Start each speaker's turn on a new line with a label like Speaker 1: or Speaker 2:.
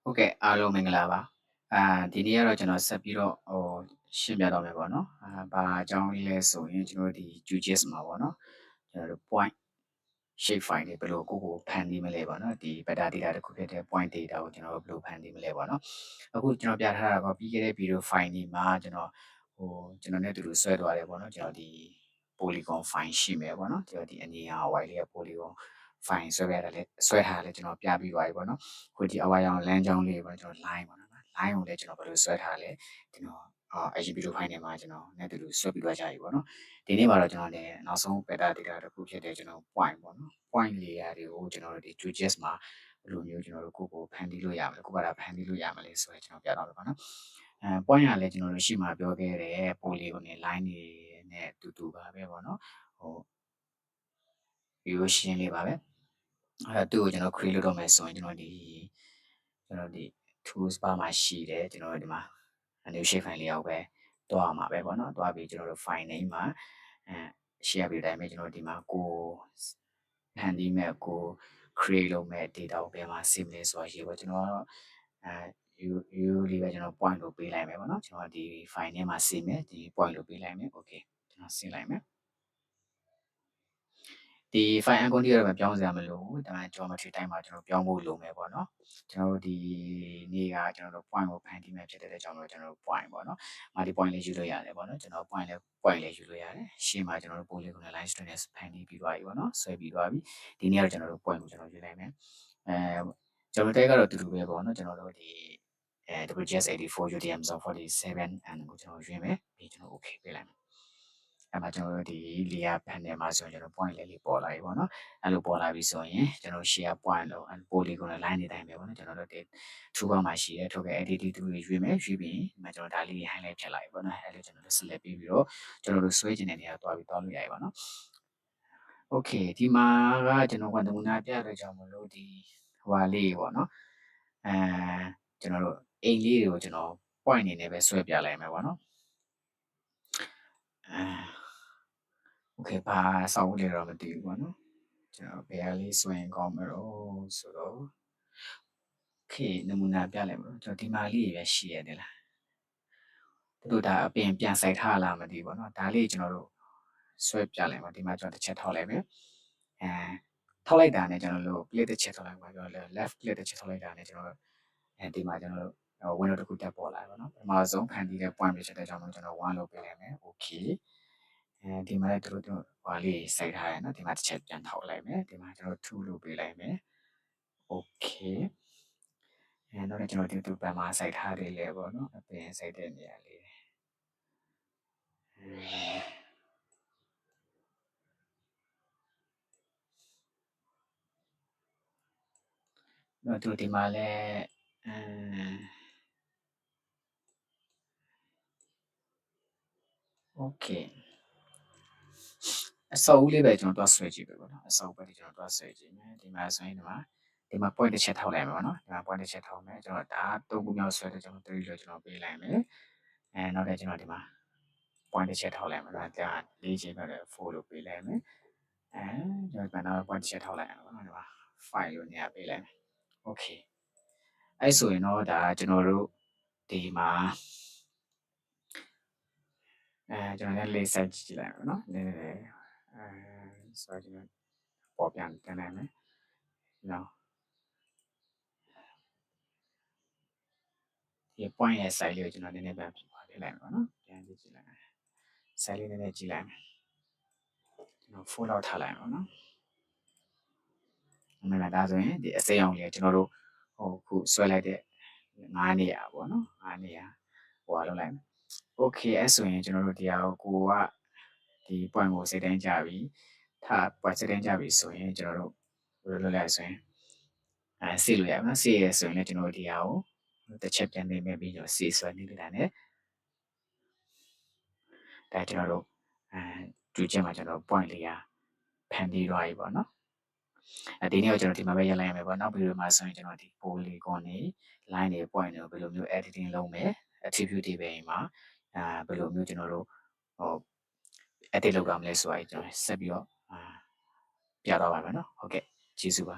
Speaker 1: ဟုတ်ကဲ့အားလုံးမင်္ဂလာပါဒီနေ့ကတော့ကျွန်တော်ဆက်ပြီးတော့ရှင်းပြတော့မယ်ပေါ့နော်ဘာအကြောင်းလေးလဲဆိုရင်ကျွန်တော်တို့ဒီ QGIS မှာပေါ့နော်ကျွန်တော်တို့ point shape file တွေဘယ်လိုကိုဖန်တီးမလဲပေါ့နော်ဒီ vector data တစ်ခုဖြစ်တဲ့ point data ကိုကျွန်တော်တို့ဘယ်လိုဖန်တီးမလဲပေါ့နော်အခုကျွန်တော်ပြထားတာကပြီးခဲ့တဲ့ video file တွေမှာကျွန်တော်နဲ့တူတူဆွဲသွားတယ်ပေါ့နော်ကျွန်တော်ဒီ polygon file ရှိမယ်ပေါ့နော်ကျွန်တော်ဒီအနေအား y လေး polygon file ဆွဲထားတယ်ကျွန်တော်ပြပြီးသွားပြီပေါ့နော်ခုဒီအဝါရောင်လမ်းကြောင်းလေးပေါ့ကျွန်တော် line ပေါ့နော် line ကိုလည်းကျွန်တော်ဘယ်လိုဆွဲထားလဲကျွန်တော်အရင် video file ထဲမှာကျွန်တော်နဲ့တူတူဆွဲပြီးသွားကြပြီပေါ့နော်ဒီနေ့မှာတော့ကျွန်တော်လည်းနောက်ဆုံး vector data တစ်ခုဖြစ်တဲ့ကျွန်တော် point ပေါ့နော် point layer တွေကိုကျွန်တော်တို့ဒီ QGIS မှာဘယ်လိုမျိုးကျွန်တော်တို့ကိုဖန်တီးလို့ရမလဲကိုဖန်တီးလို့ရမလဲဆိုရင်ကျွန်တော်ပြတော့မယ်ပေါ့နော်point ကလည်းကျွန်တော်တို့ရှေ့မှာပြောခဲ့တဲ့ polygon နဲ့ line တွေနဲ့တူတူပါပဲပေါ့နော်ရိုးရှင်းလေးပါပဲသူ့ကိုကျွန်တော် create လုပ်တော့မယ်ဆိုရင်ကျွန်တော်ဒီ tools bar မှာရှိတယ်ကျွန်တော်ဒီမှာ new shape file လေးရောက်ပဲတွားမှာပဲပေါ့နော်တွားပြီးကျွန်တော်တို့ file name မှာshare ပြီးတိုင်းပဲကျွန်တော်ဒီမှာကိုဖန်တီးမဲ့ကို create လုပ်မဲ့ data ကိုဘယ်မှာ save လဲဆိုတာရေးပေါ့ကျွန်တော်ကတော့u လေးပဲကျွန်တော် point လို့ပေးလိုက်မယ်ပေါ့နော်ကျွန်တော်ဒီ file ထဲမှာ save မယ်ဒီ point လို့ပေးလိုက်မယ် okay ကျွန်တော် save လိုက်မယ်ဒီ file icon တွေကတော့ပြောင်းစရာမလိုဘူးဒါပေမဲ့ geometry type မှာကျွန်တော်ပြောင်းဖို့လိုမယ်ပေါ့နော်ကျွန်တော်တို့ဒီနေ့ကကျွန်တော်တို့ point ကိုဖန်တီးမယ်ဖြစ်တဲ့ကြောင့်ကျွန်တော်တို့ point ပေါ့နော်ဒီ point လေးယူလို့ရတယ်ပေါ့နော်ကျွန်တော် point လေးယူလို့ရတယ်ရှေ့မှာကျွန်တော်တို့ polygon line string နဲ့ဖန်တီးပြီးသွားပြီပေါ့နော်ဆွဲပြီးသွားပြီဒီနေ့ကတော့ကျွန်တော်တို့ point ကိုကျွန်တော်ယူလိုက်မယ်geometry ကတော့တူတူပဲပေါ့နော်ကျွန်တော်တို့ဒီWGS84 UTM 47 and ကိုကျွန်တော်ရွေးမယ်ပြီးကျွန်တော် okay ပေးလိုက်မယ်အဲ့မှာကျွန်တော်တို့ဒီ layer panel မှာဆိုရင်ကျွန်တော် point လေးပေါ်လာပြီပေါ့နော်အဲ့လိုပေါ်လာပြီဆိုရင်ကျွန်တော် share point လို့ polygon line တွေတိုင်းပဲပေါ့နော်ကျွန်တော်တို့ဒီ toolbar မှာရှိတယ်ထို့ကဲ edit တွေရွေးမယ်ရွေးပြီးဒီမှာကျွန်တော်ဒါလေး highlight ဖြစ်လာပြီပေါ့နော်အဲ့လိုကျွန်တော်တို့ select ပြီးတော့ကျွန်တော်တို့ဆွဲချင်တဲ့နေရာသွားလို့ရပြီပေါ့နော် okay ဒီမှာကကျွန်တော်ကနမူနာပြတဲ့ကြောင့်မလို့ဒီဟွာလေးပေါ့နော်ကျွန်တော်တို့အိမ်လေးတွေကိုကျွန်တော် point အနေနဲ့ပဲဆွဲပြလိုက်မယ်ပေါ့နော်okay ဘာစောက်လေးတော့မသိဘူးပေါ့နော်ကျွန်တော်ဘယ်ဟာလေးဆွဲရင်ကောင်းမလို့ဆိုတော့ okay နမူနာပြလိုက်ပါတော့ကျွန်တော်ဒီမှာလေးပဲရှိရတယ်လားတို့ဒါအပြင်ပြန်ဆိုင်ထားလားမသိဘူးပေါ့နော်ဒါလေးကျွန်တော်တို့ဆွဲပြလိုက်ပါဒီမှာကျွန်တော်တစ်ချက်ထောက်လိုက်မယ်ထောက်လိုက်တာနဲ့ကျွန်တော်တို့ click တစ်ချက်ထောက်လိုက်ပါပြောလဲ left click တစ်ချက်ထောက်လိုက်တာနဲ့ကျွန်တော်တို့ဒီမှာကျွန်တော်တို့ window တစ်ခုတက်ပေါ်လာပါတော့ပထမဆုံးဖန်တီးတဲ့ point ပဲဖြစ်တဲ့ကြောင့်ကျွန်တော်1လို့ပေးလိုက်မယ် okay ဒီမှာလည်းတို့ဟွာလေးစိုက်ထားရနော်ဒီမှာတစ်ချက်ပြန်ထောက်လိုက်မယ်ဒီမှာကျွန်တော်2လို့ပေးလိုက်မယ် okay နောက်လည်းကျွန်တော်ဒီဘက်မှာစိုက်ထားသေးလေပေါ့နော်အပင်စိုက်တဲ့နေရာလေးတို့ဒီမှာလည်းokay အစောဦးလေးပဲကျွန်တော်တွားဆွဲကြည့်ပဲပေါ့နော်အစောပဲကျွန်တော်တွားဆွဲကြည့်မယ်ဒီမှာဆိုရင်ဒီမှာ point တစ်ချက်ထောက်လိုက်မယ်ပေါ့နော်ဒီမှာ point တစ်ချက်ထောက်မယ်ကျွန်တော်ဒါ3ခုမြောက်ဆွဲတဲ့ကျွန်တော်3လို့ကျွန်တော်ပေးလိုက်မယ်နောက်လည်းကျွန်တော်ဒီမှာ point တစ်ချက်ထောက်လိုက်မယ်ဒါက4ချိန်ပဲ4လို့ပေးလိုက်မယ်ကျွန်တော်ကတော့ point တစ်ချက်ထောက်လိုက်အောင်ပေါ့နော်ဒီမှာ5လို့နေရာပေးလိုက်မယ် okay အဲ့ဆိုရင်တော့ဒါကျွန်တော်တို့ဒီမှာကျွန်တော်လည်းလေးဆက်ကြည့်လိုက်ပါနော်နည်းနည်းဆိုတော့ကျွန်တော်ပေါ်ပြန်တင်လိုက်မယ်နော်ဒီ point ရဲ့ size လေးကိုကျွန်တော်နည်းနည်းပြန်ပြလိုက်မယ်ပေါ့နော်ပြန်ကြည့်လိုက်မယ် size လေးနည်းနည်းကြည့်လိုက်မယ်ကျွန်တော်4လောက်ထားလိုက်ပါနော်အမှန်ဒါဆိုရင်ဒီအစိမ်းအောင်လေးကျွန်တော်တို့ခုဆွဲလိုက်တဲ့9နေရာပေါ့နော်9နေရာဟိုလောက်လိုက်မယ် okay အဲ့ဆိုရင်ကျွန်တော်တို့ဒီဟာကိုကဒီ point ကိုစိတ်တိုင်းကြပြီထား point စိတ်တိုင်းကြပြီဆိုရင်ကျွန်တော်တို့ဘယ်လိုလုပ်လဲဆိုရင်စေလို့ရပါမယ်စေရဆိုရင်လည်းကျွန်တော်တို့ဒီဟာကိုတစ်ချက်ပြန်နေမယ်ပြီးတော့စေဆွဲနေလိုက်တာ ਨੇ ဒါကျွန်တော်တို့တူးချက်မှာကျွန်တော် point လေးဖန်တီးသွားပြီပေါ့နော်ဒီနေ့တော့ကျွန်တော်ဒီမှာပဲရလိုက်ရမယ်ပေါ့နောက်ဗီဒီယိုမှာဆိုရင်ကျွန်တော်ဒီ polygon တွေ line တွေ point တွေဘယ်လိုမျိုး editing လုပ်မယ် attribute တွေပဲမှာဘယ်လိုမျိုးကျွန်တော်တို့edit လုပ်ရမလဲဆိုတာကျွန်တော်ဆက်ပြီးတော့ပြတော့ပါမယ်နော်ဟုတ်ကဲ့ကျေးဇူးပါ